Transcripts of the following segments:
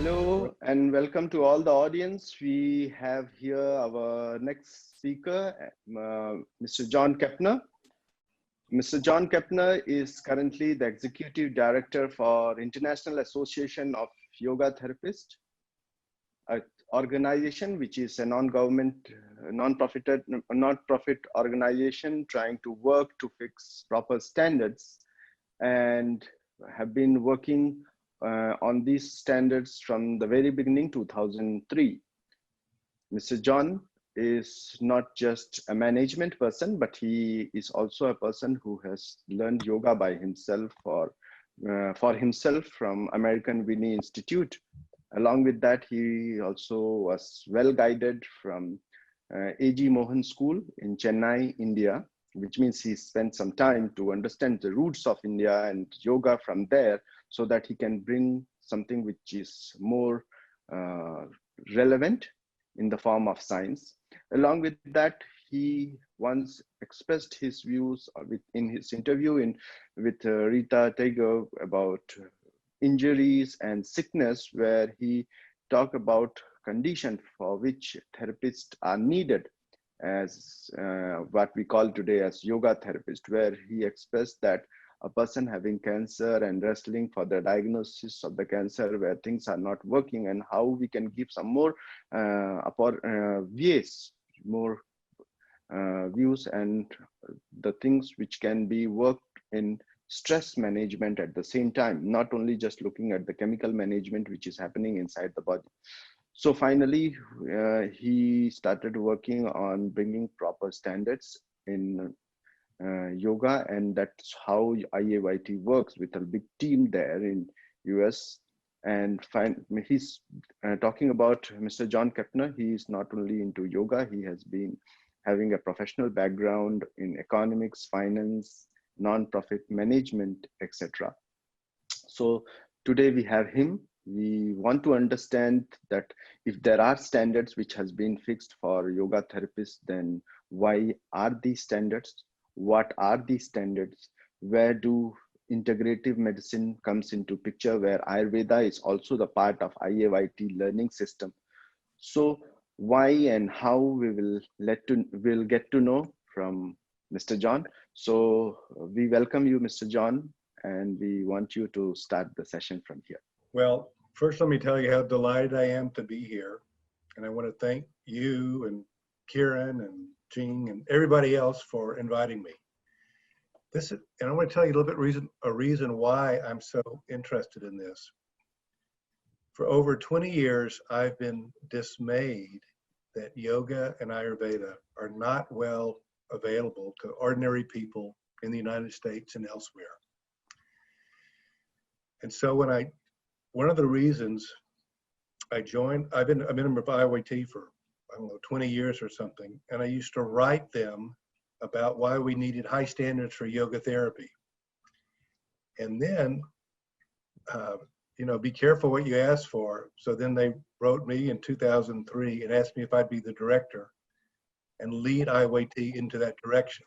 Hello and welcome to all the audience. We have here our next speaker, Mr. John Kepner. Mr. John Kepner is currently the Executive Director for International Association of Yoga Therapists, an organization which is a non-government, non-profit organization trying to work to fix proper standards and have been working on these standards from the very beginning, 2003. Mr. John is not just a management person, but he is also a person who has learned yoga by himself for himself from American Vinny Institute. Along with that, he also was well guided from A.G. Mohan School in Chennai, India, which means he spent some time to understand the roots of India and yoga from there, so that he can bring something which is more relevant in the form of science. Along with that, he once expressed his views in his interview with Rita Tagore about injuries and sickness, where he talked about condition for which therapists are needed, as what we call today as yoga therapist, where he expressed that a person having cancer and wrestling for the diagnosis of the cancer where things are not working, and how we can give some more views and the things which can be worked in stress management at the same time, not only just looking at the chemical management which is happening inside the body. So finally, he started working on bringing proper standards in yoga, and that's how IAYT works with a big team there in US. And he's talking about Mr. John Kepner. He is not only into yoga, he has been having a professional background in economics, finance, non-profit management, etc. So today we have him. We want to understand that if there are standards which has been fixed for yoga therapists, then why are these standards? What are these standards? Where do integrative medicine comes into picture, where Ayurveda is also the part of IAYT learning system? So why and how we will get to know from Mr. John. So we welcome you, Mr. John, and we want you to start the session from here. Well, first let me tell you how delighted I am to be here. And I want to thank you and Karen and Chng and everybody else for inviting me. And I want to tell you a little bit a reason why I'm so interested in this. For over 20 years, I've been dismayed that yoga and Ayurveda are not well available to ordinary people in the United States and elsewhere. And so one of the reasons I've been a member of IAYT for, I don't know, 20 years or something, and I used to write them about why we needed high standards for yoga therapy. And then, be careful what you ask for. So then they wrote me in 2003 and asked me if I'd be the director and lead IAYT into that direction.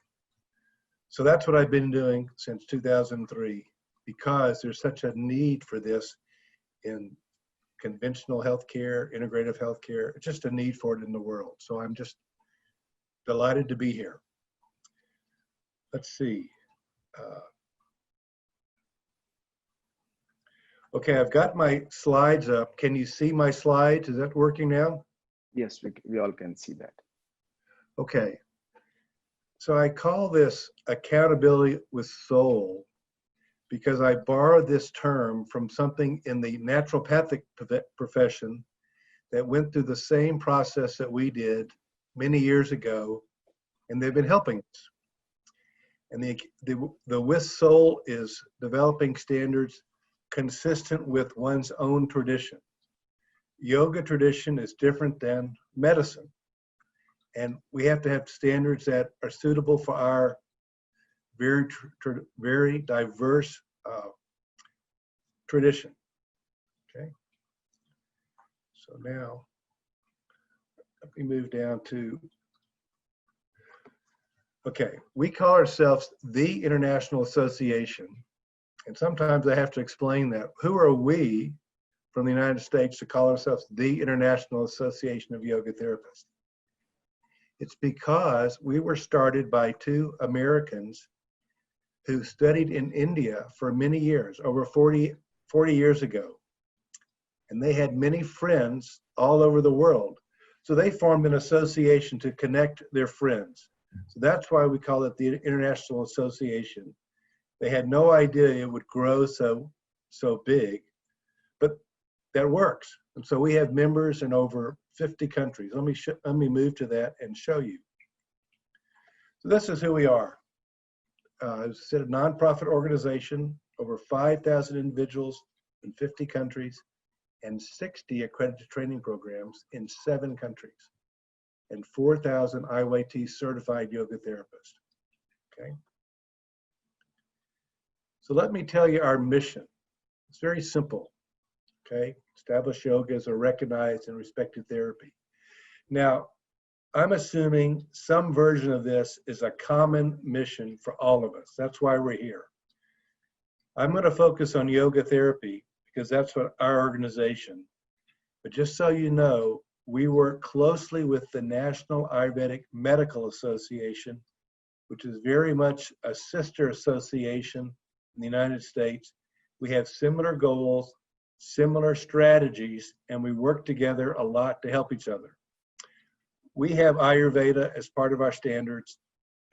So that's what I've been doing since 2003, because there's such a need for this in conventional healthcare, integrative healthcare, just a need for it in the world. So I'm just delighted to be here. Let's see. Okay, I've got my slides up. Can you see my slides? Is that working now? Yes, we all can see that. Okay. So I call this accountability with soul, because I borrowed this term from something in the naturopathic profession that went through the same process that we did many years ago, and they've been helping us. And the with soul is developing standards consistent with one's own tradition. Yoga tradition is different than medicine, and we have to have standards that are suitable for our very diverse tradition. Okay. So now let me move down to. Okay, we call ourselves the International Association, and sometimes I have to explain that. Who are we from the United States to call ourselves the International Association of Yoga Therapists. It's because we were started by two Americans who studied in India for many years, over 40 years ago. And they had many friends all over the world. So they formed an association to connect their friends. So that's why we call it the International Association. They had no idea it would grow so big, but that works. And so we have members in over 50 countries. Let me move to that and show you. So this is who we are. It's a nonprofit organization, over 5,000 individuals in 50 countries, and 60 accredited training programs in 7 countries, and 4,000 IAYT certified yoga therapists. Okay. So let me tell you our mission. It's very simple. Okay. Establish yoga as a recognized and respected therapy. Now, I'm assuming some version of this is a common mission for all of us. That's why we're here. I'm going to focus on yoga therapy because that's what our organization. But just so you know, we work closely with the National Ayurvedic Medical Association, which is very much a sister association in the United States. We have similar goals, similar strategies, and we work together a lot to help each other. We have Ayurveda as part of our standards,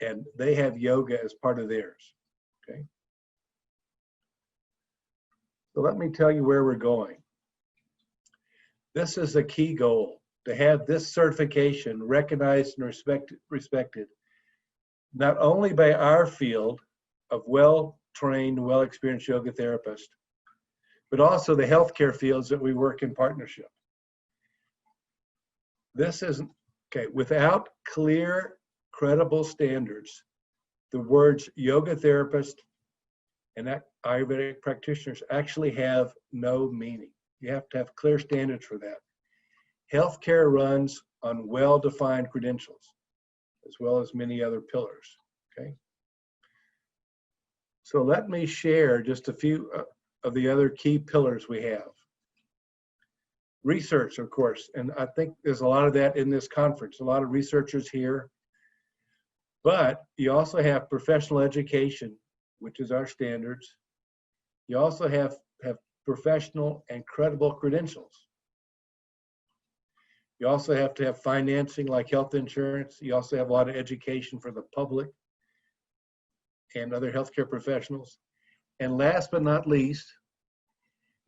and they have yoga as part of theirs. Okay. So let me tell you where we're going. This is a key goal, to have this certification recognized and respected, not only by our field of well-trained, well-experienced yoga therapists, but also the healthcare fields that we work in partnership. This isn't, okay, without clear, credible standards, the words yoga therapist and Ayurvedic practitioners actually have no meaning. You have to have clear standards for that. Healthcare runs on well-defined credentials, as well as many other pillars, okay? So let me share just a few of the other key pillars we have. Research, of course, and I think there's a lot of that in this conference, a lot of researchers here, but you also have professional education, which is our standards. You also have professional and credible credentials. You also have to have financing like health insurance. You also have a lot of education for the public and other healthcare professionals. And last but not least,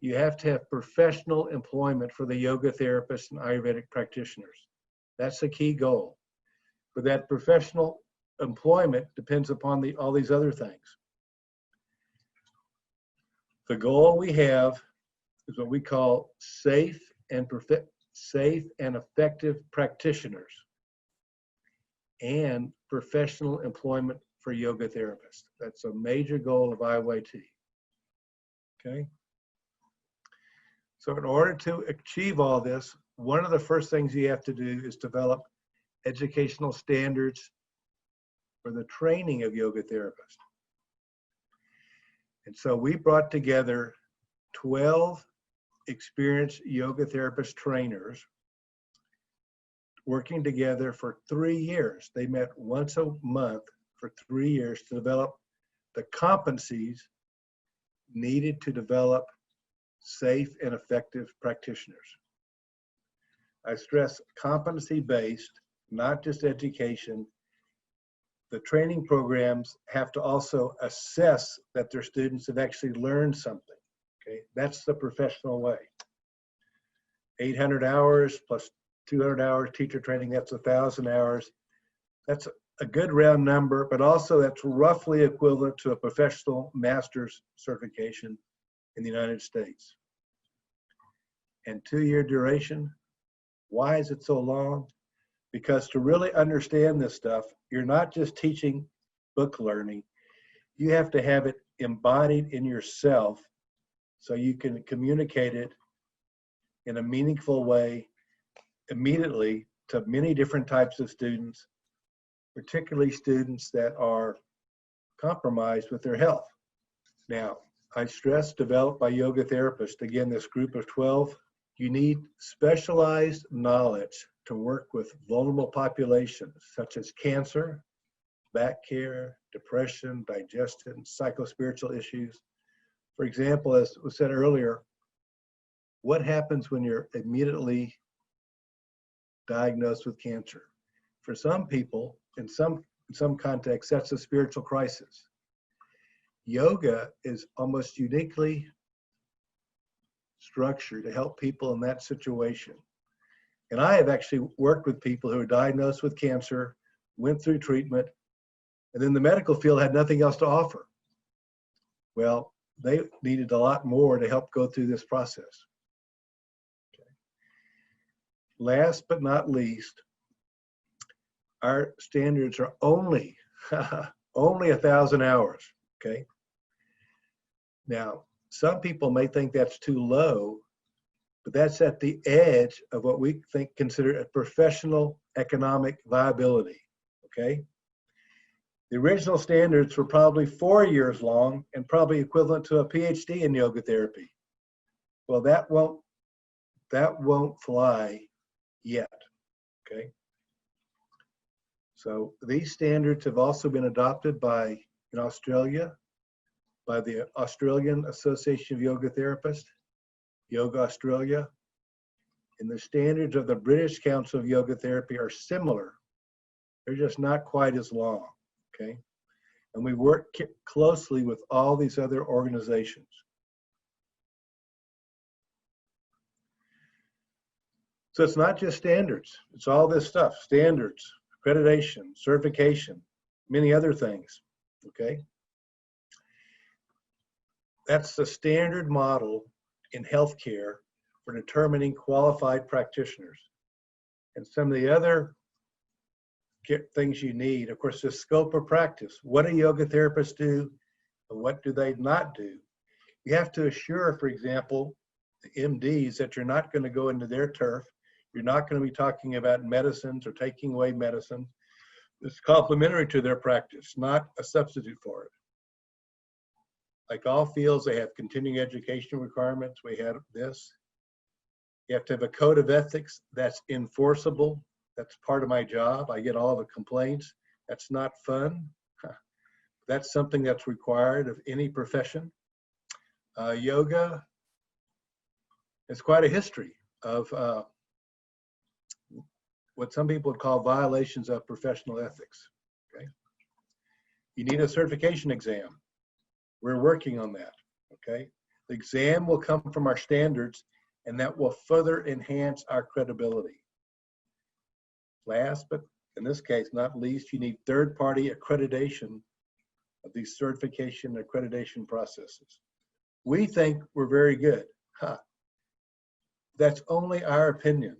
you have to have professional employment for the yoga therapists and Ayurvedic practitioners. That's the key goal. But that professional employment depends upon all these other things. The goal we have is what we call safe and effective practitioners and professional employment for yoga therapists. That's a major goal of IAYT. Okay. So in order to achieve all this, one of the first things you have to do is develop educational standards for the training of yoga therapists. And so we brought together 12 experienced yoga therapist trainers working together for 3 years. They met once a month for 3 years to develop the competencies needed to develop safe and effective practitioners. I stress competency-based, not just education. The training programs have to also assess that their students have actually learned something. Okay, that's the professional way. 800 hours plus 200 hours teacher training, that's 1,000 hours. That's a good round number, but also that's roughly equivalent to a professional master's certification in the United States. And 2-year duration. Why is it so long? Because to really understand this stuff, you're not just teaching book learning. You have to have it embodied in yourself so you can communicate it in a meaningful way immediately to many different types of students, particularly students that are compromised with their health. Now, I stress developed by yoga therapists. Again, this group of 12, you need specialized knowledge to work with vulnerable populations such as cancer, back care, depression, digestion, psychospiritual issues. For example, as was said earlier, what happens when you're immediately diagnosed with cancer? For some people, in some contexts, that's a spiritual crisis. Yoga is almost uniquely structured to help people in that situation. And I have actually worked with people who were diagnosed with cancer, went through treatment, and then the medical field had nothing else to offer. Well, they needed a lot more to help go through this process. Okay. Last but not least, our standards are only 1,000 hours, okay? Now, some people may think that's too low, but that's at the edge of what we consider a professional economic viability, okay? The original standards were probably 4 years long and probably equivalent to a PhD in yoga therapy. Well, that won't fly yet, okay? So these standards have also been adopted in Australia, by the Australian Association of Yoga Therapists, Yoga Australia, and the standards of the British Council of Yoga Therapy are similar. They're just not quite as long, okay? And we work closely with all these other organizations. So it's not just standards, it's all this stuff, standards, accreditation, certification, many other things, okay? That's the standard model in healthcare for determining qualified practitioners. And some of the other things you need, of course, the scope of practice. What do yoga therapists do and what do they not do? You have to assure, for example, the MDs that you're not going to go into their turf. You're not going to be talking about medicines or taking away medicine. It's complementary to their practice, not a substitute for it. Like all fields, they have continuing education requirements. We have this. You have to have a code of ethics that's enforceable. That's part of my job. I get all the complaints. That's not fun. That's something that's required of any profession. Yoga is quite a history of what some people would call violations of professional ethics. Okay? You need a certification exam. We're working on that, okay? The exam will come from our standards, and that will further enhance our credibility. Last, but in this case, not least, you need third-party accreditation of these certification and accreditation processes. We think we're very good. That's only our opinion.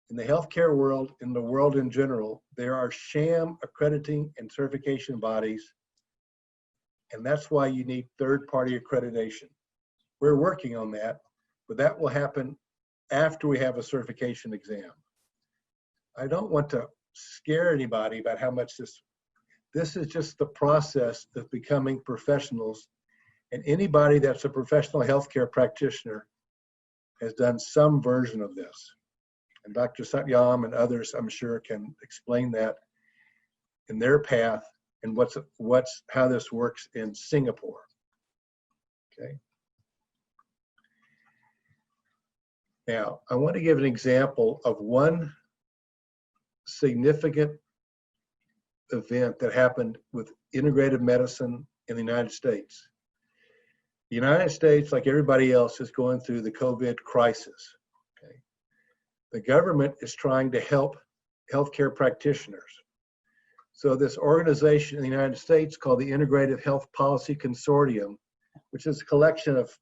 In the healthcare world, in the world in general, there are sham accrediting and certification bodies, and that's why you need third-party accreditation. We're working on that, but that will happen after we have a certification exam. I don't want to scare anybody about how much this is just the process of becoming professionals, and anybody that's a professional healthcare practitioner has done some version of this. And Dr. Satyam and others, I'm sure, can explain that in their path and how this works in Singapore. Okay. Now, I want to give an example of one significant event that happened with integrative medicine in the United States. The United States, like everybody else, is going through the COVID crisis. Okay. The government is trying to help healthcare practitioners. So this organization in the United States called the Integrative Health Policy Consortium, which is a collection of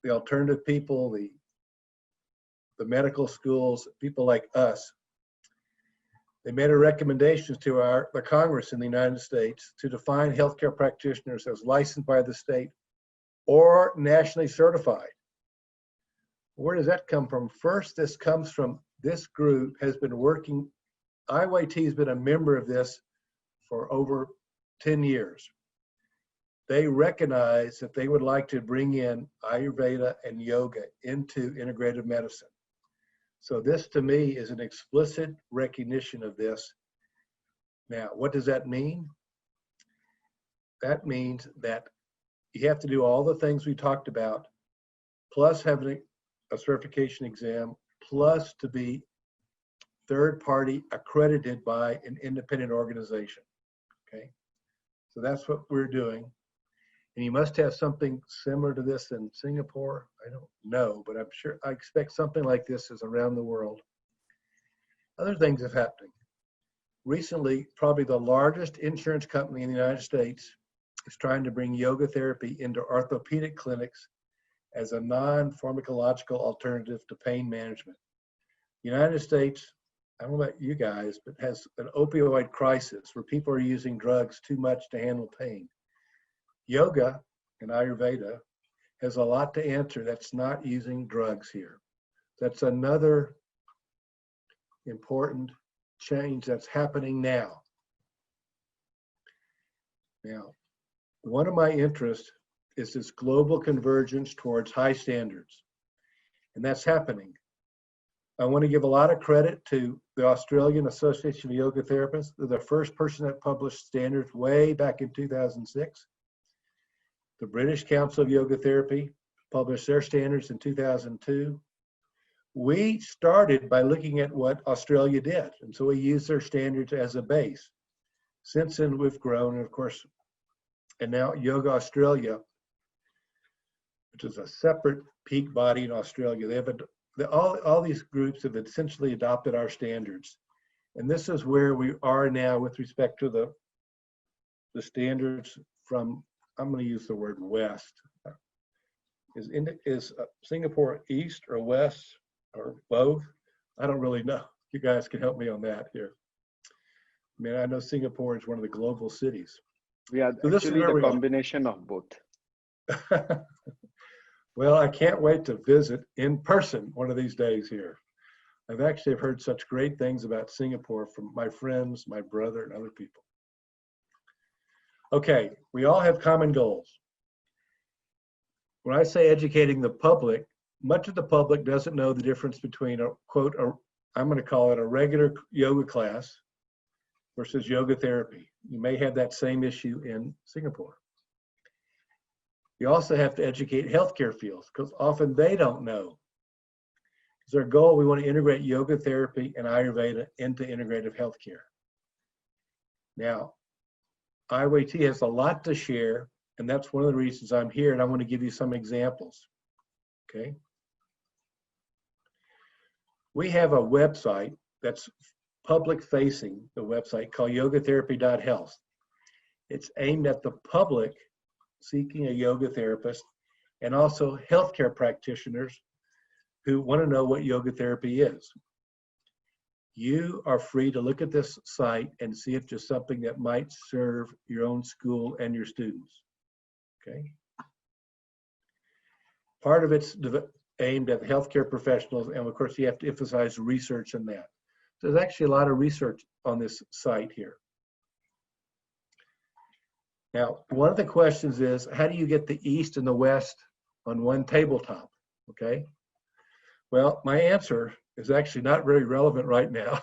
the alternative people, the medical schools, people like us, they made a recommendation to the Congress in the United States to define healthcare practitioners as licensed by the state or nationally certified. Where does that come from? First, this comes from this group has been working, IAYT has been a member of this for over 10 years. they recognize that they would like to bring in Ayurveda and yoga into integrative medicine. So this to me is an explicit recognition of this. Now, what does that mean? That means that you have to do all the things we talked about, plus having a certification exam, plus to be third-party accredited by an independent organization, okay? So that's what we're doing. And you must have something similar to this in Singapore. I don't know, but I'm sure, I expect something like this is around the world. Other things have happened. Recently, probably the largest insurance company in the United States is trying to bring yoga therapy into orthopedic clinics as a non-pharmacological alternative to pain management. The United States, I don't know about you guys, but has an opioid crisis where people are using drugs too much to handle pain. Yoga and Ayurveda has a lot to answer that's not using drugs here. That's another important change that's happening now. Now, one of my interests is this global convergence towards high standards, and that's happening. I want to give a lot of credit to the Australian Association of Yoga Therapists. They're the first person that published standards way back in 2006. The British Council of Yoga Therapy published their standards in 2002. We started by looking at what Australia did, and so we used their standards as a base. Since then, we've grown, and of course, and now Yoga Australia, which is a separate peak body in Australia, they have all these groups have essentially adopted our standards. And this is where we are now with respect to the standards from, I'm going to use the word west. Is Singapore east or west or both? I don't really know. You guys can help me on that here. I mean, I know Singapore is one of the global cities. Yeah, so actually the combination of both. Well, I can't wait to visit in person one of these days here. I've actually heard such great things about Singapore from my friends, my brother, and other people. Okay, we all have common goals. When I say educating the public, much of the public doesn't know the difference between a quote, I'm going to call it a regular yoga class versus yoga therapy. You may have that same issue in Singapore. You also have to educate healthcare fields because often they don't know. It's our goal, we want to integrate yoga therapy and Ayurveda into integrative healthcare. Now, IAYT has a lot to share, and that's one of the reasons I'm here, and I want to give you some examples, okay? We have a website that's public-facing, the website called yogatherapy.health. It's aimed at the public seeking a yoga therapist and also healthcare practitioners who want to know what yoga therapy is. You are free to look at this site and see if there's something that might serve your own school and your students, okay? Part of it's aimed at healthcare professionals, and of course you have to emphasize research in that. So there's actually a lot of research on this site here. Now, one of the questions is, how do you get the East and the West on one tabletop, okay? Well, my answer is actually not very relevant right now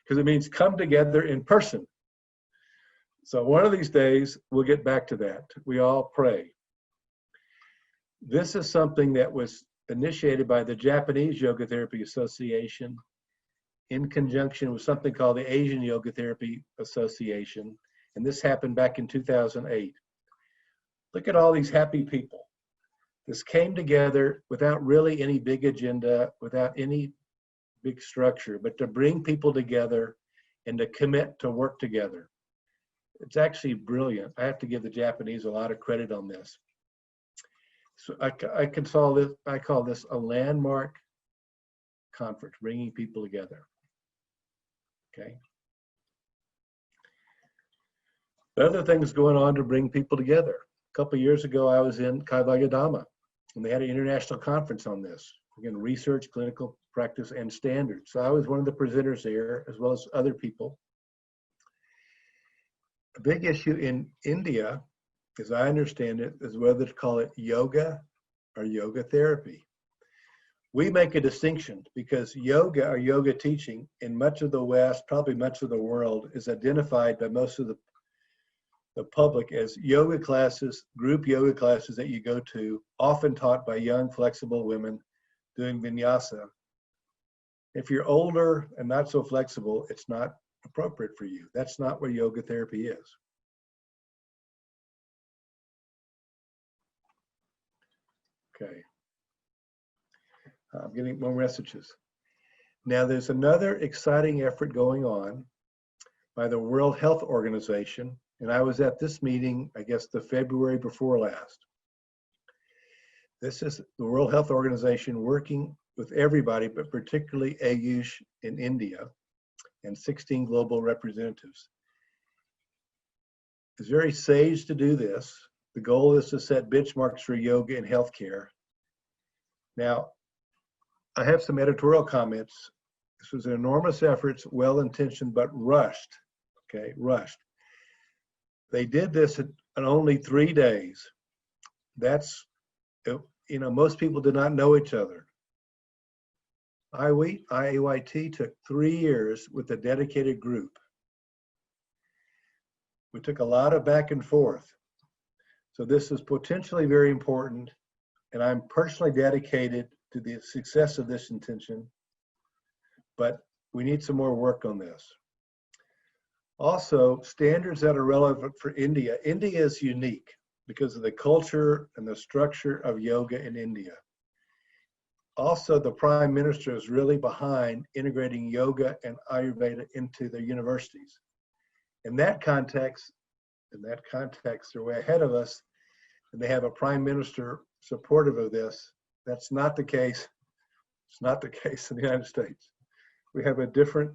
because it means come together in person. So one of these days, we'll get back to that. We all pray. This is something that was initiated by the Japanese Yoga Therapy Association in conjunction with something called the Asian Yoga Therapy Association. And this happened back in 2008. Look at all these happy people. This came together without really any big agenda, without any big structure, but to bring people together and to commit to work together. It's actually brilliant. I have to give the Japanese a lot of credit on this. So I call this a landmark conference, bringing people together, okay? The other things going on to bring people together. A couple of years ago, I was in Kaivalgadama, and they had an international conference on this. Again, research, clinical practice, and standards. So I was one of the presenters there, as well as other people. A big issue in India as I understand it, is whether to call it yoga or yoga therapy. We make a distinction because yoga or yoga teaching in much of the West, probably much of the world, is identified by most of the public as yoga classes, group yoga classes that you go to, often taught by young, flexible women doing vinyasa. If you're older and not so flexible, it's not appropriate for you. That's not what yoga therapy is. Okay. I'm getting more messages. Now, there's another exciting effort going on by the World Health Organization, and I was at this meeting, I guess, the February before last. This is the World Health Organization working with everybody, but particularly AYUSH in India and 16 global representatives. It's very sage to do this. The goal is to set benchmarks for yoga and healthcare. Now, I have some editorial comments. This was an enormous effort, well-intentioned, but rushed, okay, rushed. They did this in only 3 days. That's, you know, most people did not know each other. IAYT took 3 years with a dedicated group. We took a lot of back and forth. So this is potentially very important, and I'm personally dedicated to the success of this intention, but we need some more work on this. Also, standards that are relevant for India. India is unique because of the culture and the structure of yoga in India. Also, the Prime Minister is really behind integrating yoga and Ayurveda into their universities. In that context, they're way ahead of us, and they have a Prime Minister supportive of this. That's not the case. It's not the case in the United States. We have a different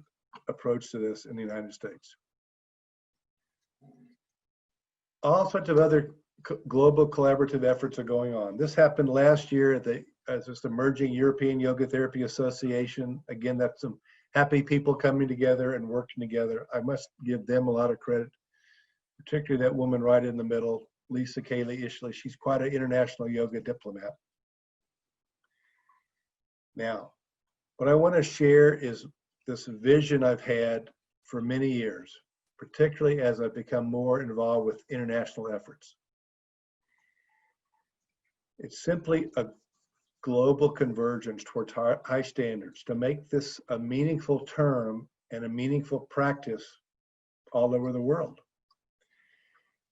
approach to this in the United States. All sorts of other global collaborative efforts are going on. This happened last year at this emerging European Yoga Therapy Association. Again, that's some happy people coming together and working together. I must give them a lot of credit, particularly that woman right in the middle, Lisa Kaylee Ishley. She's quite an international yoga diplomat. Now, what I want to share is this vision I've had for many years, particularly as I've become more involved with international efforts. It's simply a global convergence towards high standards to make this a meaningful term and a meaningful practice all over the world.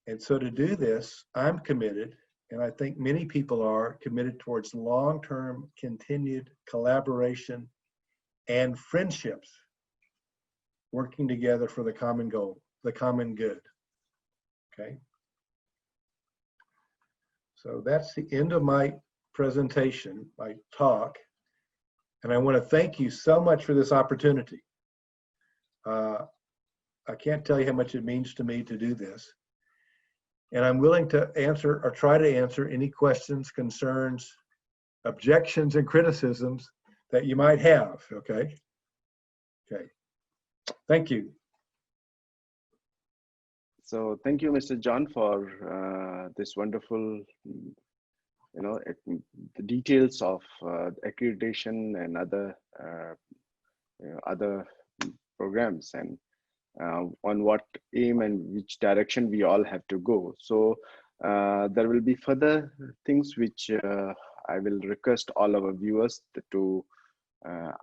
And so to do this, I'm committed, and I think many people are committed towards long-term continued collaboration and friendships, working together for the common goal, the common good, okay? So that's the end of my presentation, my talk, and I want to thank you so much for this opportunity. I can't tell you how much it means to me to do this. And I'm willing to answer or try to answer any questions, concerns, objections, and criticisms that you might have, okay? Okay, thank you. So thank you, Mr. John, for this wonderful, the details of accreditation and other programs, and on what aim and which direction we all have to go. So there will be further things which I will request all our viewers to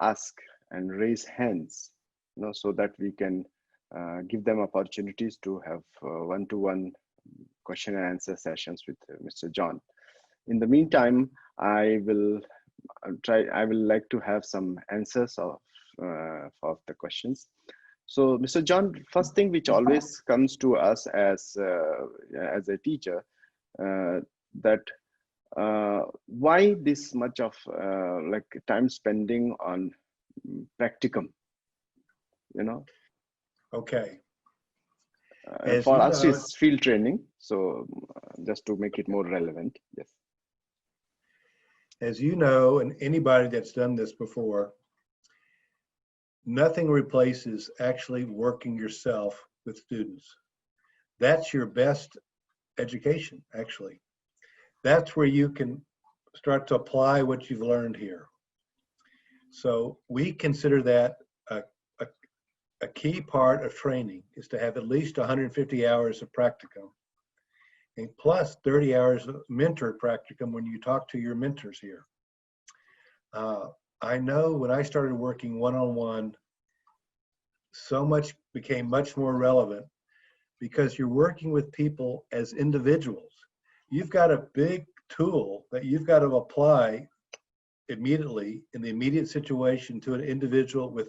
ask and raise hands, so that we can give them opportunities to have one-to-one question and answer sessions with Mr. John. In the meantime, I will like to have some answers of the questions. So, Mr. John, first thing which always comes to us as a teacher, that why this much of time spending on practicum, Okay. For us, it's field training. So just to make it more relevant, yes. As you know, and anybody that's done this before, nothing replaces actually working yourself with students. That's your best education, actually. That's where you can start to apply what you've learned here. So we consider that a key part of training is to have at least 150 hours of practicum, and plus 30 hours of mentor practicum when you talk to your mentors here. I know when I started working one-on-one, so much became much more relevant because you're working with people as individuals. You've got a big tool that you've got to apply immediately in the immediate situation to an individual with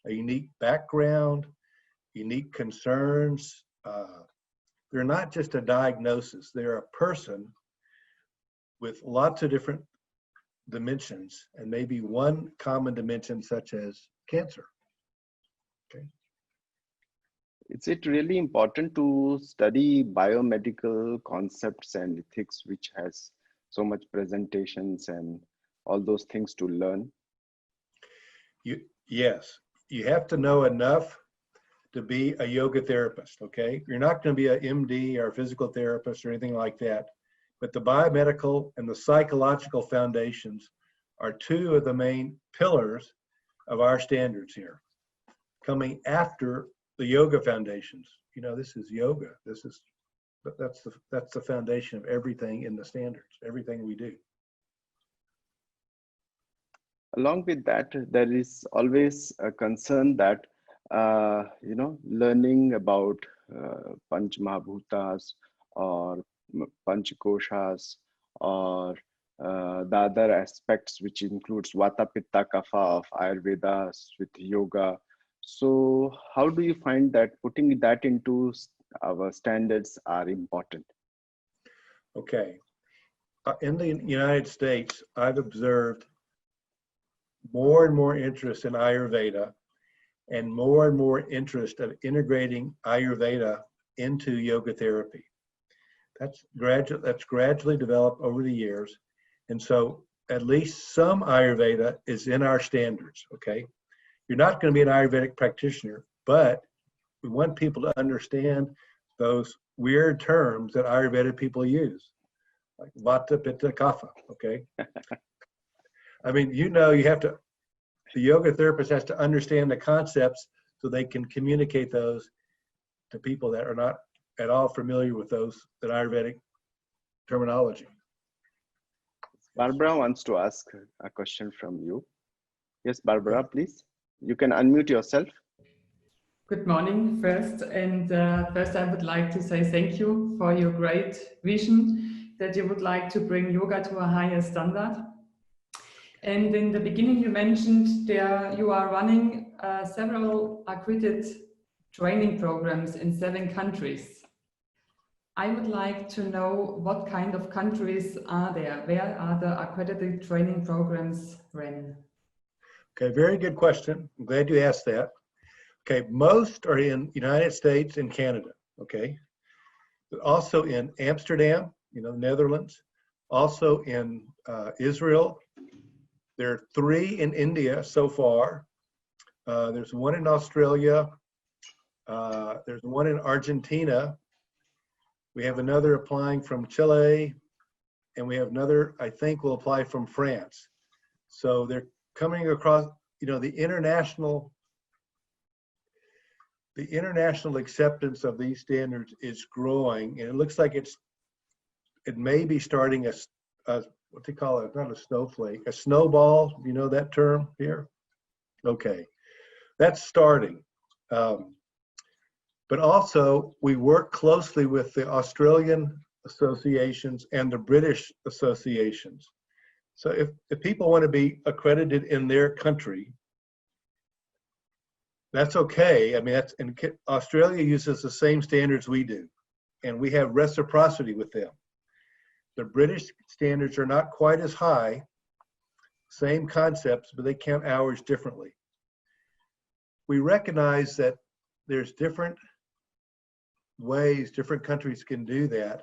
a unique background, unique concerns. They're not just a diagnosis, they're a person with lots of different dimensions and maybe one common dimension such as cancer. Okay. Is it really important to study biomedical concepts and ethics, which has so much presentations and all those things to learn? Yes, you have to know enough to be a yoga therapist, okay? You're not going to be an MD or a physical therapist or anything like that, but the biomedical and the psychological foundations are two of the main pillars of our standards here, coming after the yoga foundations. You know, this is yoga. That's the foundation of everything in the standards, everything we do. Along with that, there is always a concern that, learning about Panch Mahabhutas or Panch Koshas or the other aspects, which includes Vata, Pitta, Kapha of Ayurveda with yoga. So how do you find that putting that into our standards are important? Okay. In the United States, I've observed more and more interest in Ayurveda and more interest of integrating Ayurveda into yoga therapy. That's gradually developed over the years. And so at least some Ayurveda is in our standards, okay? You're not going to be an Ayurvedic practitioner, but we want people to understand those weird terms that Ayurvedic people use, like Vata, Pitta, Kapha, okay? I mean, you have to, the yoga therapist has to understand the concepts so they can communicate those to people that are not at all familiar with that Ayurvedic terminology. Barbara wants to ask a question from you. Yes, Barbara, please. You can unmute yourself. Good morning first. And first I would like to say thank you for your great vision that you would like to bring yoga to a higher standard. And in the beginning you mentioned you are running several accredited training programs in 7 countries. I would like to know what kind of countries are there? Where are the accredited training programs run? Okay, very good question. I'm glad you asked that. Okay, most are in United States and Canada, okay? But also in Amsterdam, Netherlands, also in Israel. There are 3 in India so far. There's 1 in Australia. There's 1 in Argentina. We have another applying from Chile, and we have another, I think, will apply from France. So they're coming across, the international acceptance of these standards is growing, and it looks like it may be starting a what they call it, not a snowflake, a snowball. You know that term here? Okay, that's starting. But also, we work closely with the Australian associations and the British associations. So if people want to be accredited in their country, that's okay. I mean, Australia uses the same standards we do, and we have reciprocity with them. The British standards are not quite as high, same concepts, but they count hours differently. We recognize that there's different ways different countries can do that,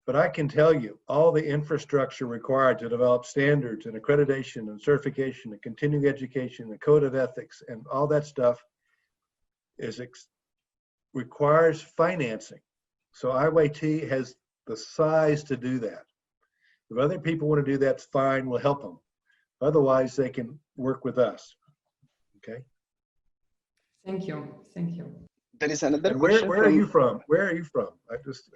but I can tell you all the infrastructure required to develop standards and accreditation and certification and continuing education and code of ethics and all that stuff requires financing. So IAYT has the size to do that. If other people want to do that, fine, we'll help them. Otherwise, they can work with us. Okay. Thank you. Thank you. There is another And question. where are you from? Where are you from? I just.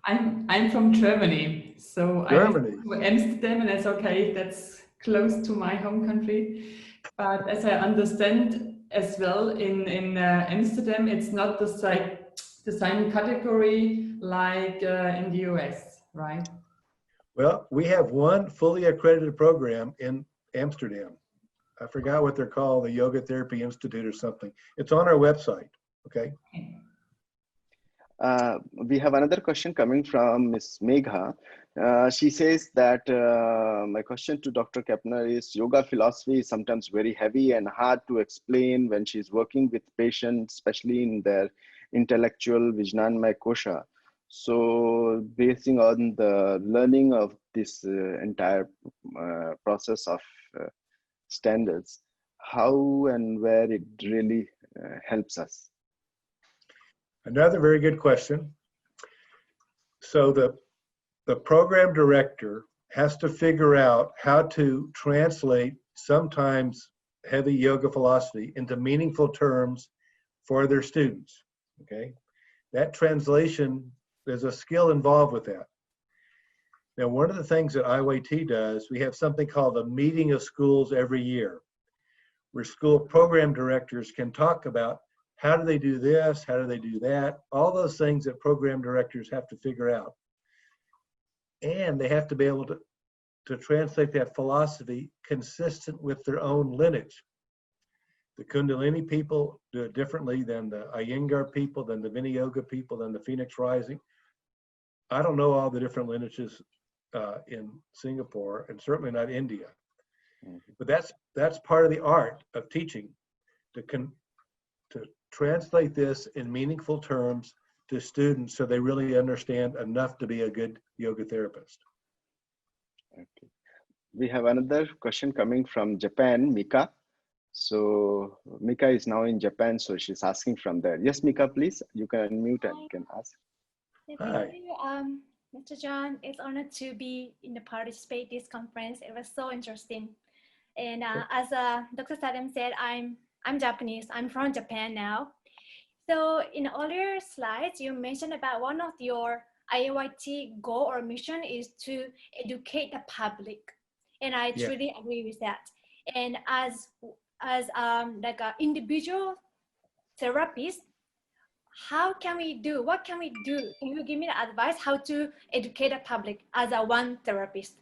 I'm from Germany, so Germany. I'm from Amsterdam, and that's okay. That's close to my home country. But as I understand as well, in Amsterdam, it's not the same category like in the US, right? Well, we have one fully accredited program in Amsterdam. I forgot what they're called, the Yoga Therapy Institute or something. It's on our website, okay? We have another question coming from Ms. Megha. She says that my question to Dr. Kepner is, yoga philosophy is sometimes very heavy and hard to explain when she's working with patients, especially in their intellectual Vijnanmaya kosha. So basing on the learning of this entire process of standards, how and where it really helps us? Another very good question. So the program director has to figure out how to translate sometimes heavy yoga philosophy into meaningful terms for their students, okay? That translation, there's a skill involved with that. Now, one of the things that IAYT does, we have something called a meeting of schools every year, where school program directors can talk about how do they do this, how do they do that, all those things that program directors have to figure out. And they have to be able to translate that philosophy consistent with their own lineage. The Kundalini people do it differently than the Iyengar people, than the Vinaya people, than the Phoenix Rising. I don't know all the different lineages in Singapore, and certainly not India. But that's part of the art of teaching, to translate this in meaningful terms to students so they really understand enough to be a good yoga therapist. Okay. We have another question coming from Japan, Mika. So Mika is now in Japan, so she's asking from there. Yes, Mika, please, you can unmute and you can ask. Hi. Mr. John, it's an honor to be in the participate this conference. It was so interesting. And as Dr. Sadam said, I'm Japanese. I'm from Japan now. So in earlier slides, you mentioned about one of your IAYT goal or mission is to educate the public, and I truly agree with that. And as like an individual therapist, how can we do? What can we do? Can you give me the advice how to educate the public as a one therapist?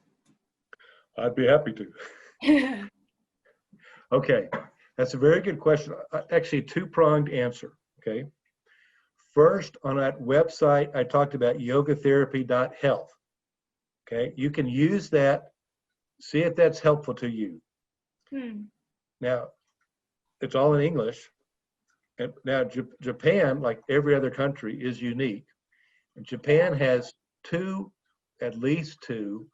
I'd be happy to. Okay, that's a very good question. Actually, two-pronged answer, okay? First, on that website, I talked about yogatherapy.health, okay? You can use that, see if that's helpful to you. Now, it's all in English. And now, Japan, like every other country, is unique. And Japan has at least two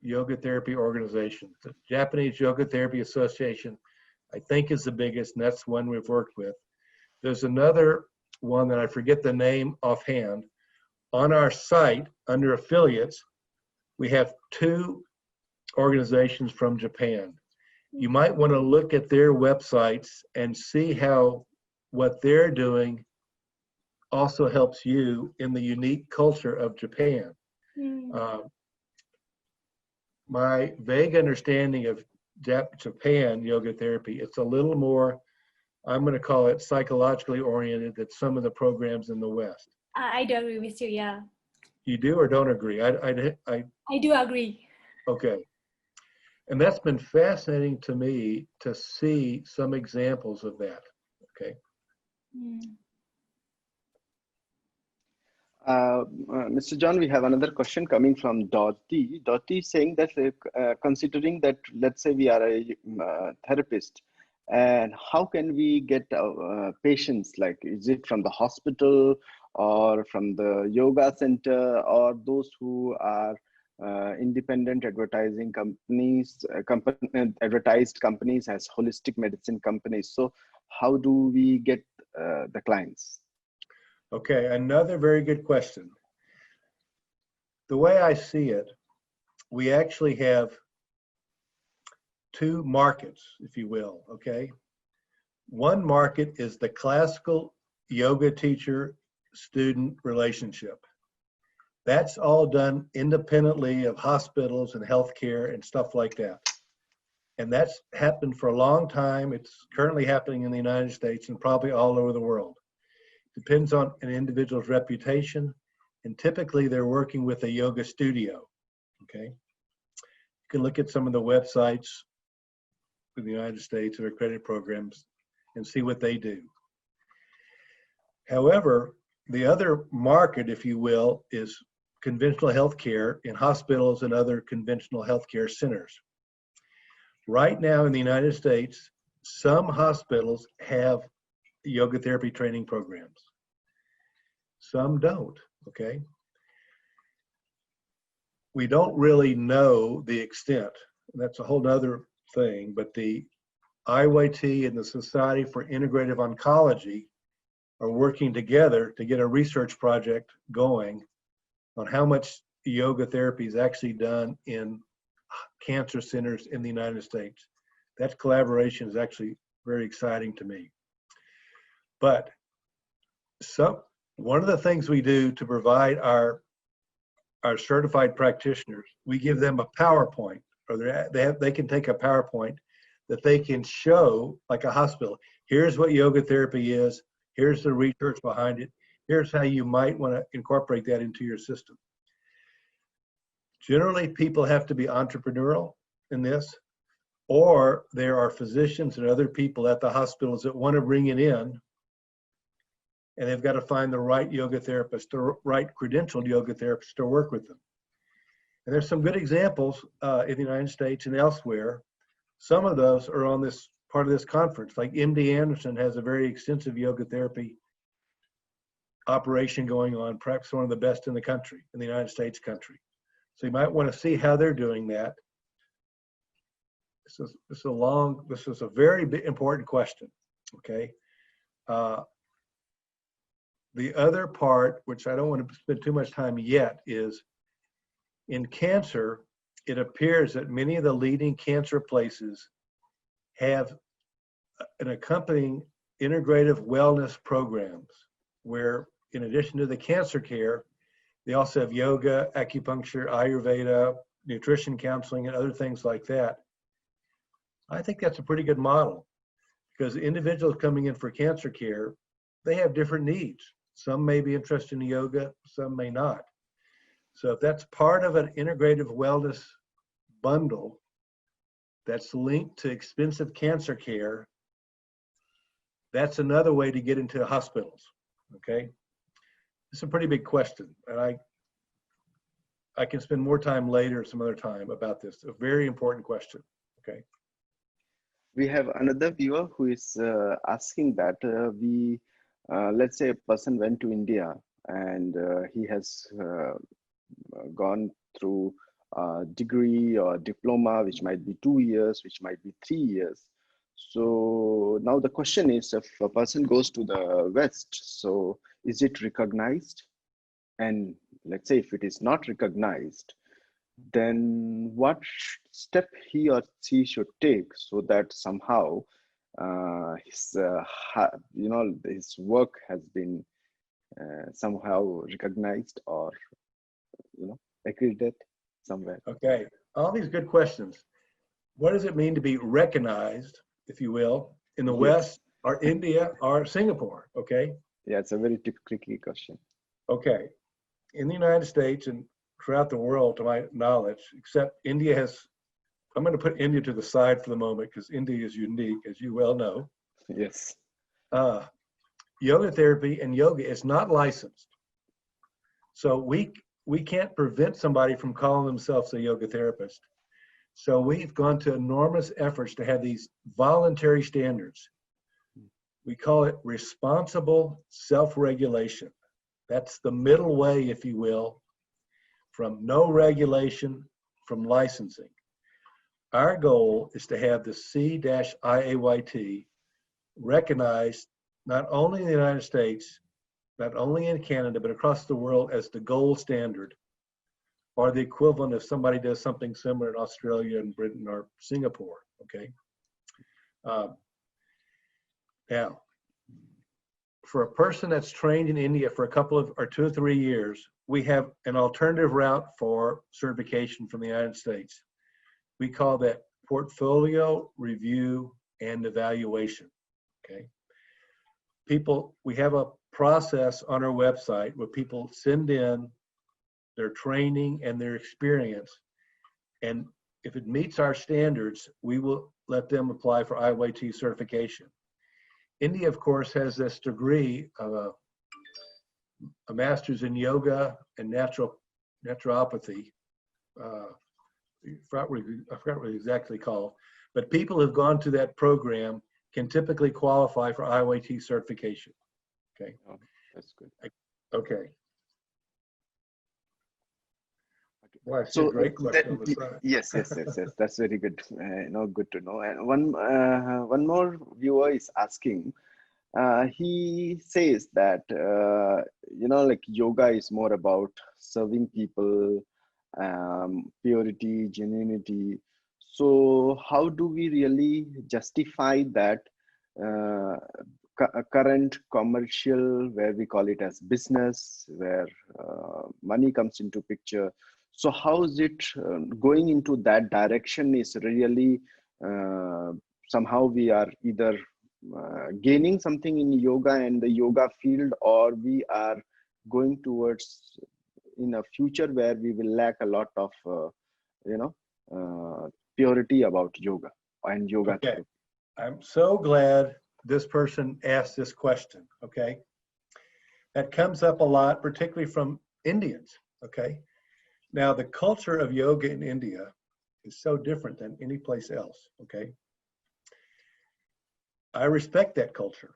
yoga therapy organizations. The Japanese Yoga Therapy Association, I think, is the biggest, and that's one we've worked with. There's another one that I forget the name offhand. On our site, under affiliates, we have two organizations from Japan. You might want to look at their websites and see how what they're doing also helps you in the unique culture of Japan. My vague understanding of Japan yoga therapy, it's a little more, I'm going to call it psychologically oriented than some of the programs in the West. I do agree with you, yeah. You do or don't agree? I do agree. Okay. And that's been fascinating to me to see some examples of that, okay? Mr. John, we have another question coming from Dottie. Dottie is saying that considering that, let's say we are a therapist, and how can we get patients? Like, is it from the hospital or from the yoga center, or those who are independent advertising companies, advertised companies as holistic medicine companies? So how do we get the clients? Okay, another very good question. the way I see it, we actually have two markets, if you will, okay? One market is the classical yoga teacher-student relationship. That's all done independently of hospitals and healthcare and stuff like that. And that's happened for a long time. It's currently happening in the United States and probably all over the world. Depends on an individual's reputation, and typically they're working with a yoga studio, okay? You can look at some of the websites in the United States or accredited programs and see what they do. However, the other market, if you will, is conventional healthcare in hospitals and other conventional healthcare centers. Right now in the United States, some hospitals have yoga therapy training programs. Some don't, okay? We don't really know the extent. That's a whole other thing, but the IAYT and the Society for Integrative Oncology are working together to get a research project going on how much yoga therapy is actually done in cancer centers in the United States. That collaboration is actually very exciting to me. But one of the things we do to provide our certified practitioners, we give them a PowerPoint, or they can take a PowerPoint that they can show, like a hospital. Here's what yoga therapy is. Here's the research behind it. Here's how you might want to incorporate that into your system. Generally, people have to be entrepreneurial in this, or there are physicians and other people at the hospitals that want to bring it in, and they've got to find the right yoga therapist, the right credentialed yoga therapist to work with them. And there's some good examples in the United States and elsewhere. Some of those are on this part of this conference, like MD Anderson has a very extensive yoga therapy operation going on, perhaps one of the best in the country, in the United States country. So you might want to see how they're doing that. This is a very important question, okay? The other part, which I don't want to spend too much time yet, is in cancer, it appears that many of the leading cancer places have an accompanying integrative wellness programs where, in addition to the cancer care, they also have yoga, acupuncture, Ayurveda, nutrition counseling, and other things like that. I think that's a pretty good model because individuals coming in for cancer care, they have different needs. Some may be interested in yoga, some may not. So if that's part of an integrative wellness bundle that's linked to expensive cancer care, that's another way to get into hospitals, okay? It's a pretty big question, and I can spend more time later, some other time, about this. A very important question, okay? We have another viewer who is asking that let's say a person went to India and he has gone through a degree or diploma, which might be 2 years, which might be 3 years. So now the question is, if a person goes to the West, so is it recognized? And let's say if it is not recognized, then what step he or she should take so that somehow his his work has been somehow recognized or accredited somewhere. Okay, all these good questions. What does it mean to be recognized, if you will, in the West or India or Singapore? Okay. Yeah, it's a very tricky question. Okay, in the United States and throughout the world, to my knowledge, except India has, I'm going to put India to the side for the moment because India is unique, as you well know. Yes. Yoga therapy and yoga is not licensed. So we can't prevent somebody from calling themselves a yoga therapist. So we've gone to enormous efforts to have these voluntary standards. We call it responsible self-regulation. That's the middle way, if you will, from no regulation, from licensing. Our goal is to have the C-IAYT recognized not only in the United States, not only in Canada, but across the world as the gold standard or the equivalent if somebody does something similar in Australia and Britain or Singapore, okay? Now, for a person that's trained in India for a couple of, or 2 or 3 years, we have an alternative route for certification from the United States. We call that portfolio review and evaluation, okay? We have a process on our website where people send in their training and their experience, and if it meets our standards, we will let them apply for IAYT certification. India, of course, has this degree of a master's in yoga and naturopathy. I forgot what it's exactly called, but people who've gone to that program can typically qualify for IAYT certification. Okay. Oh, that's good. Okay. Well, So great question on the side. yes, that's very good. Good to know. And one more viewer is asking. He says that like yoga is more about serving people, purity, genuinity. So how do we really justify that current commercial, where we call it as business, where money comes into picture? So how is it going into that direction is really somehow we are either gaining something in yoga and the yoga field, or we are going towards in a future where we will lack a lot of purity about yoga and yoga. Okay. I'm so glad this person asked this question, okay? That comes up a lot, particularly from Indians, okay? Now, the culture of yoga in India is so different than any place else, okay? I respect that culture.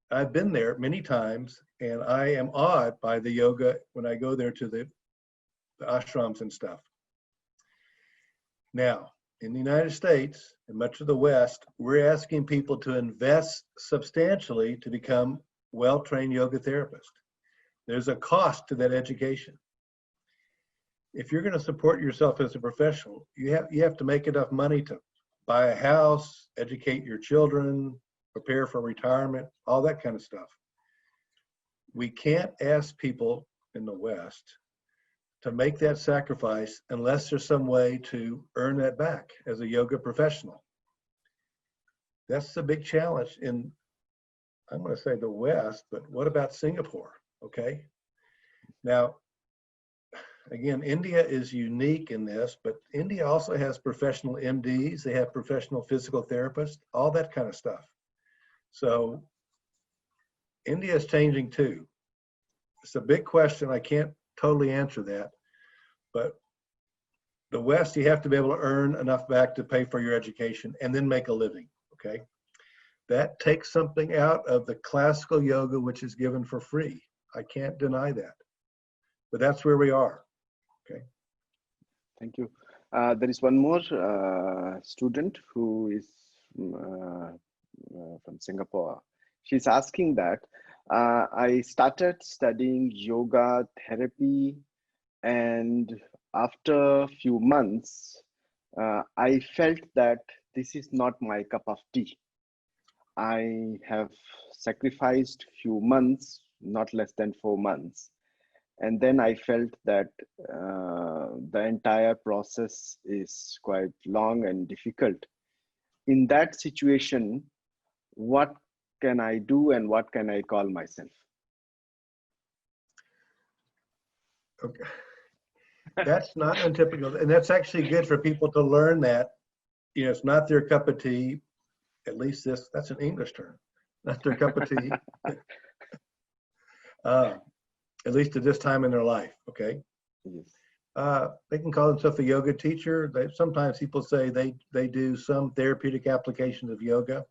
I've been there many times, and I am awed by the yoga when I go there to the ashrams and stuff. Now, in the United States and much of the West, we're asking people to invest substantially to become well-trained yoga therapists. There's a cost to that education. If you're going to support yourself as a professional, you have to make enough money to buy a house, educate your children, prepare for retirement, all that kind of stuff. We can't ask people in the West to make that sacrifice unless there's some way to earn that back as a yoga professional. That's the big challenge in, I'm going to say the West, but what about Singapore? Okay. Now, again, India is unique in this, but India also has professional MDs, they have professional physical therapists, all that kind of stuff. So India is changing too. It's a big question. I can't totally answer that, but the West, you have to be able to earn enough back to pay for your education and then make a living, okay? That takes something out of the classical yoga, which is given for free. I can't deny that, but that's where we are. Okay. Thank you. There is one more student who is from Singapore. She's asking that I started studying yoga therapy, and after a few months, I felt that this is not my cup of tea. I have sacrificed few months, not less than 4 months. And then I felt that the entire process is quite long and difficult. In that situation, what can I do and what can I call myself? Okay. That's not untypical. And that's actually good for people to learn that, it's not their cup of tea. At least that's an English term, not their cup of tea. At least at this time in their life, okay? Yes. They can call themselves a yoga teacher. Sometimes people say they do some therapeutic applications of yoga.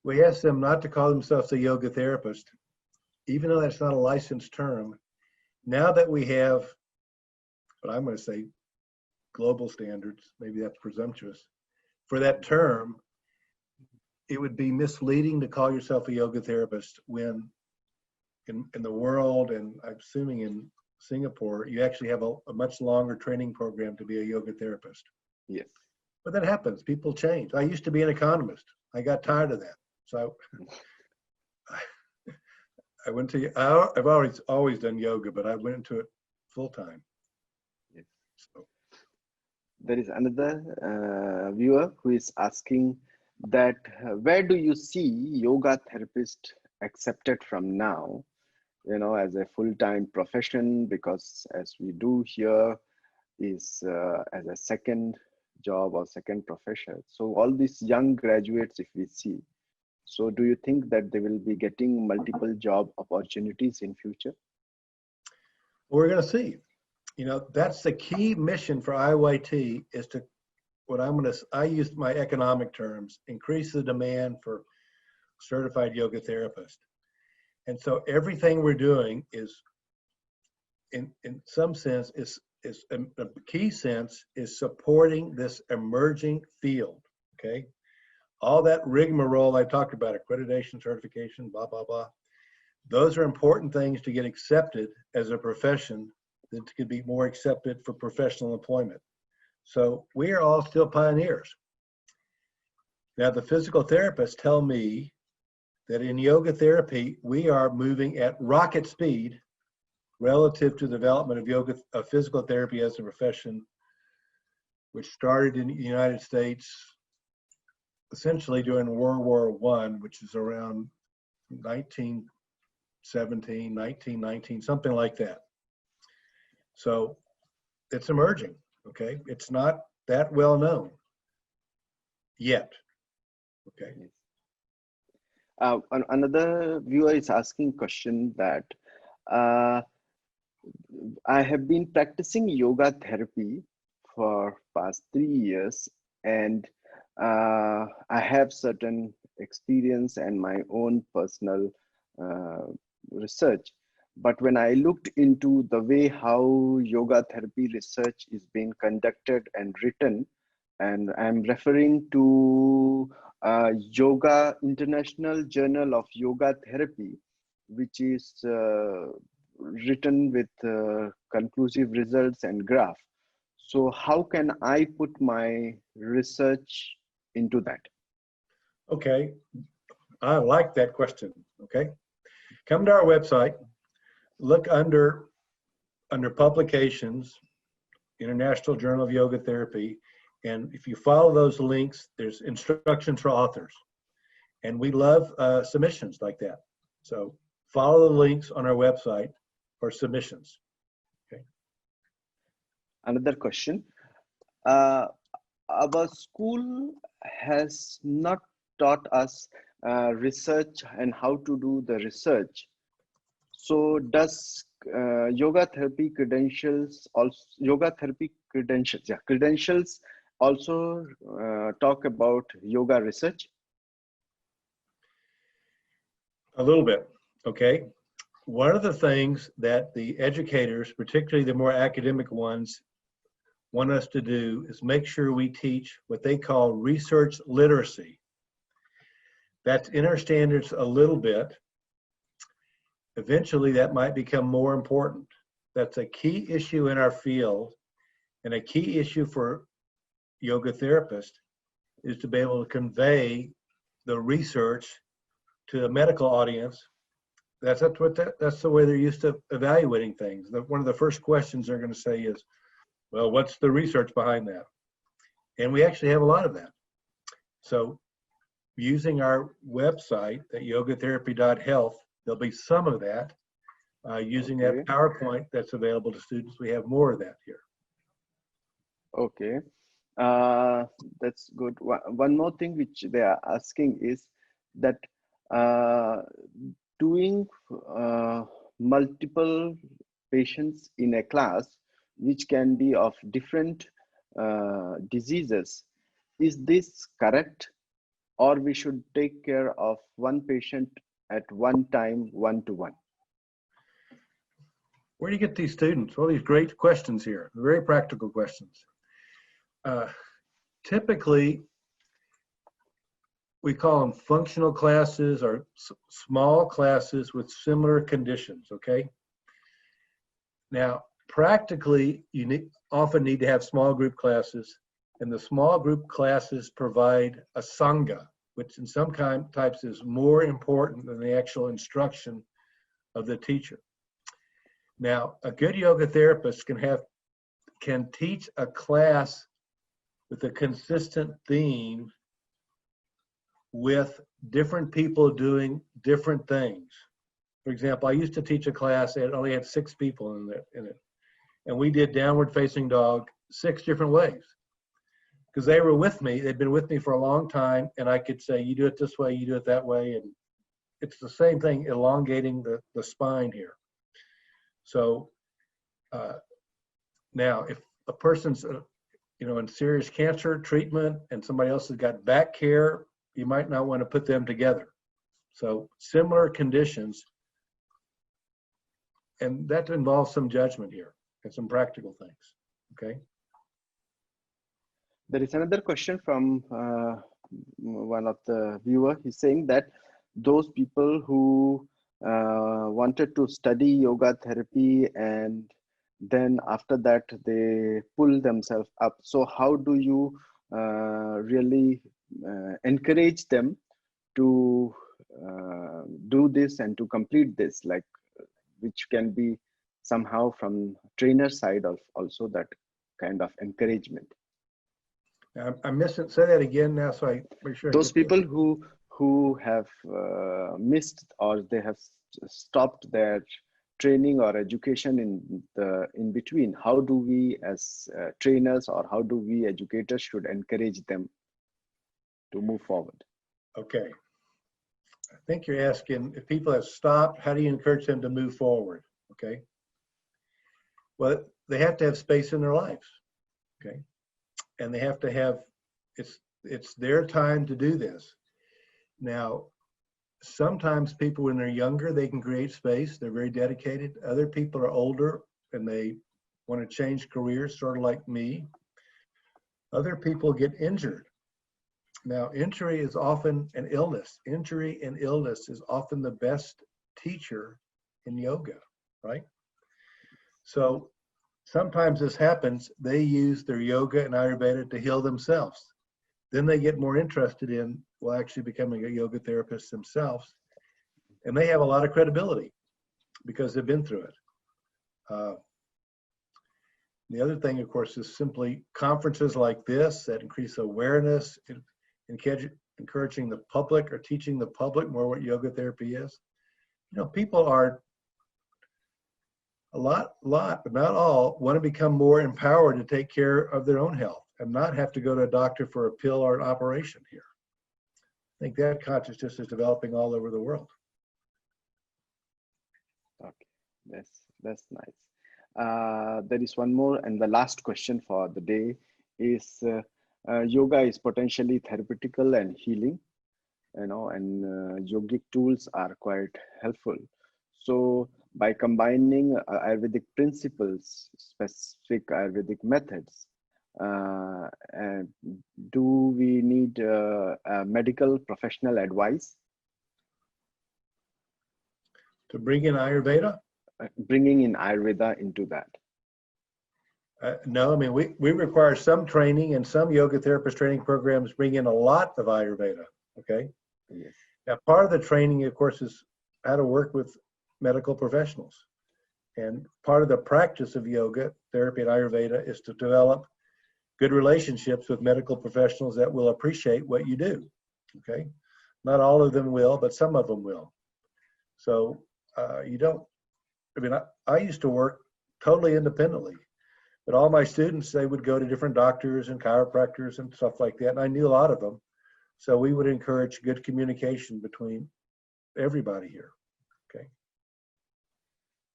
We ask them not to call themselves a yoga therapist, even though that's not a licensed term. Now that we have, what I'm going to say, global standards, maybe that's presumptuous, for that term, it would be misleading to call yourself a yoga therapist when in the world, and I'm assuming in Singapore, you actually have a much longer training program to be a yoga therapist. Yes. But that happens. People change. I used to be an economist. I got tired of that. So I went to, I've always done yoga, but I went into it full time. Yes. So. There is another viewer who is asking that where do you see yoga therapist accepted from now, you know, as a full-time profession, because as we do here is as a second job or second profession. So all these young graduates, if we see, so do you think that they will be getting multiple job opportunities in future? We're going to see. You know, that's the key mission for IAYT is to, I use my economic terms, increase the demand for certified yoga therapists. And so everything we're doing is, in some sense, is a key sense is supporting this emerging field, okay? All that rigmarole I talked about, accreditation, certification, blah, blah, blah. Those are important things to get accepted as a profession that could be more accepted for professional employment. So we are all still pioneers. Now the physical therapists tell me that in yoga therapy, we are moving at rocket speed relative to the development of yoga, of physical therapy as a profession, which started in the United States essentially during World War I, which is around 1917, 1919, something like that. So it's emerging, okay? It's not that well known yet, okay? Another viewer is asking question that I have been practicing yoga therapy for past 3 years, and I have certain experience and my own personal research. But when I looked into the way how yoga therapy research is being conducted and written, and I'm referring to Yoga International Journal of Yoga Therapy, which is written with conclusive results and graph. So how can I put my research into that? Okay, I like that question, okay? Come to our website, look under publications, International Journal of Yoga Therapy, and if you follow those links, there's instructions for authors. And we love submissions like that. So follow the links on our website for submissions. Okay. Another question. Our school has not taught us research and how to do the research. So does yoga therapy credentials also talk about yoga research? A little bit, okay. One of the things that the educators, particularly the more academic ones, want us to do is make sure we teach what they call research literacy. That's in our standards a little bit. Eventually that might become more important. That's a key issue in our field, and a key issue for yoga therapists is to be able to convey the research to the medical audience. That's the way they're used to evaluating things. One of the first questions they're going to say is, well, what's the research behind that? And we actually have a lot of that. So using our website at yogatherapy.health, there'll be some of that. Using that PowerPoint that's available to students, we have more of that here. Okay, that's good. One more thing which they are asking is that doing multiple patients in a class, which can be of different diseases, is this correct? Or we should take care of one patient at one time, one-to-one? Where do you get these students? All these great questions here, very practical questions. Typically, we call them functional classes or small classes with similar conditions, okay? Now, practically, you often need to have small group classes, and the small group classes provide a sangha, which in some types is more important than the actual instruction of the teacher. Now, a good yoga therapist can teach a class with a consistent theme with different people doing different things. For example, I used to teach a class that only had 6 people in it. And we did downward facing dog 6 different ways. Because they were with me, they'd been with me for a long time, and I could say, you do it this way, you do it that way, and it's the same thing, elongating the spine here. So now, if a person's in serious cancer treatment and somebody else has got back care, you might not want to put them together. So similar conditions, and that involves some judgment here and some practical things, okay? There is another question from one of the viewer. He's saying that those people who wanted to study yoga therapy and then after that they pull themselves up. So how do you really encourage them to do this and to complete this, like which can be somehow from trainer side of also that kind of encouragement? I'm missing, say that again now so I make sure. Those people who have missed or they have stopped their training or education in between, how do we as trainers or how do we educators should encourage them to move forward? Okay. I think you're asking if people have stopped, how do you encourage them to move forward? Okay. Well, they have to have space in their lives. Okay. And they have to have, it's their time to do this. Now, sometimes people when they're younger, they can create space. They're very dedicated. Other people are older and they want to change careers, sort of like me. Other people get injured. Now, injury is often an illness. Injury and illness is often the best teacher in yoga, right? So sometimes this happens, they use their yoga and Ayurveda to heal themselves. Then they get more interested in, well, actually becoming a yoga therapist themselves. And they have a lot of credibility because they've been through it. The other thing, of course, is simply conferences like this that increase awareness, encouraging the public or teaching the public more what yoga therapy is. You know, people are a lot, but not all, want to become more empowered to take care of their own health and not have to go to a doctor for a pill or an operation here. I think that consciousness is developing all over the world. Okay, that's nice. There is one more, and the last question for the day is, yoga is potentially therapeutical and healing, you know, and yogic tools are quite helpful. So by combining Ayurvedic principles, specific Ayurvedic methods, do we need medical professional advice? To bring in Ayurveda? Bringing in Ayurveda into that. No, I mean, we require some training, and some yoga therapist training programs bring in a lot of Ayurveda, okay? Yes. Now, part of the training, of course, is how to work with medical professionals. And part of the practice of yoga therapy and Ayurveda is to develop good relationships with medical professionals that will appreciate what you do, okay? Not all of them will, but some of them will. So you don't, I mean, I used to work totally independently, but all my students, they would go to different doctors and chiropractors and stuff like that, and I knew a lot of them. So we would encourage good communication between everybody here, okay?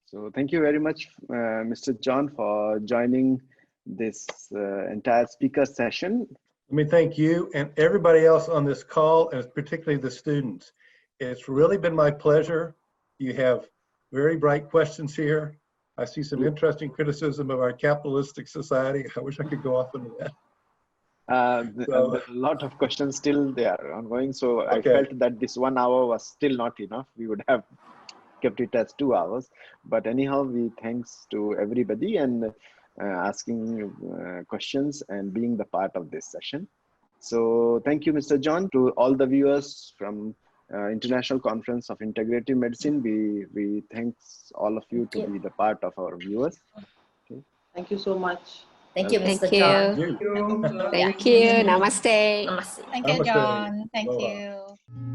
So thank you very much, Mr. John, for joining this entire speaker session. Let me thank you and everybody else on this call, and particularly the students. It's really been my pleasure. You have very bright questions here. I see some interesting criticism of our capitalistic society. I wish I could go off into that. So, a lot of questions still they are ongoing. So okay. I felt that this 1 hour was still not enough. We would have kept it as 2 hours. But anyhow, we thanks to everybody and asking questions and being the part of this session. So thank you, Mr. John. To all the viewers from International Conference of Integrative Medicine, we thanks all of you to be the part of our viewers. Okay. Thank you so much. Thank you, Thank Mr. you. John. Thank you. Thank Yeah. you. Namaste. Namaste. Thank you, Namaste. John. Thank Aloha. you.